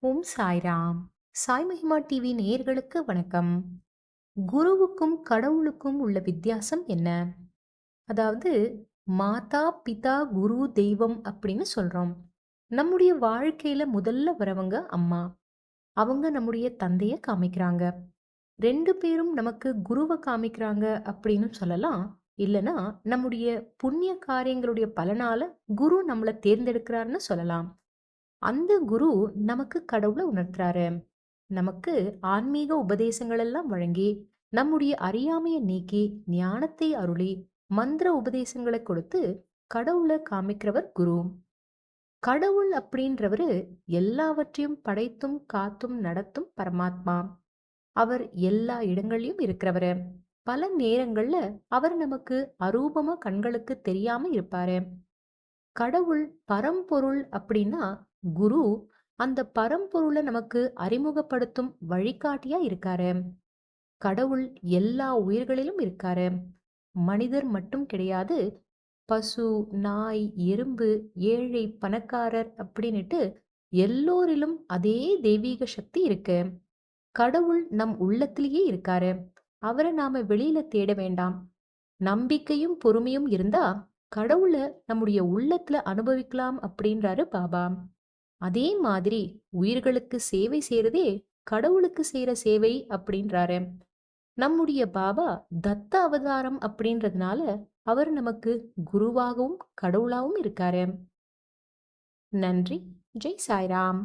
ஓம் சாய்ராம். சாய் மகிமா டிவி நேயர்களுக்கு வணக்கம். குருவுக்கும் கடவுளுக்கும் உள்ள வித்தியாசம் என்ன? அதாவது மாதா, பிதா, குரு, தெய்வம் அப்படின்னு சொல்றோம். நம்முடைய வாழ்க்கையில முதல்ல வரவங்க அம்மா. அவங்க நம்முடைய தந்தைய காமிக்கிறாங்க. 2 பேரும் நமக்கு குருவ காமிக்கிறாங்க அப்படின்னு சொல்லலாம். இல்லனா நம்முடைய புண்ணிய காரியங்களுடைய பலனால குரு நம்மள தேர்ந்தெடுக்கிறார்ன்னு சொல்லலாம். அந்த குரு நமக்கு கடவுள உணர்த்துறாரு. நமக்கு ஆன்மீக உபதேசங்கள் எல்லாம் வழங்கி, நம்முடைய அறியாமைய நீக்கி, ஞானத்தை அருளி, மந்திர உபதேசங்களை கொடுத்து, கடவுள காமிக்கிறவர் குரு. கடவுள் அப்படின்றவரு எல்லாவற்றையும் படைத்தும், காத்தும், நடத்தும் பரமாத்மா. அவர் எல்லா இடங்கள்லயும் இருக்கிறவரு. பல நேரங்கள்ல அவர் நமக்கு அரூபமா கண்களுக்கு தெரியாம இருப்பாரு. கடவுள் பரம்பொருள் அப்படின்னா, குரு அந்த பரம்பொருள நமக்கு அறிமுகப்படுத்தும் வழிகாட்டியா இருக்காரு. கடவுள் எல்லா உயிர்களிலும் இருக்காரு. மனிதர் மட்டும் கிடையாது. பசு, நாய், எறும்பு, ஏழை, பணக்காரர் அப்படின்னுட்டு எல்லோரிலும் அதே தெய்வீக சக்தி இருக்கு. கடவுள் நம் உள்ளத்திலேயே இருக்காரு. அவர நாம வெளியில தேட வேண்டாம். நம்பிக்கையும் பொறுமையும் இருந்தா கடவுள நம்முடைய உள்ளத்துல அனுபவிக்கலாம் அப்படின்றாரு பாபா. அதே மாதிரி உயிர்களுக்கு சேவை செய்யறதே கடவுளுக்கு செய்யற சேவை அப்படின்றாரு. நம்முடைய பாபா தத்த அவதாரம் அப்படின்றதுனால அவர் நமக்கு குருவாகவும் கடவுளாவும் இருக்காரு. நன்றி. ஜெய் சாய்ராம்.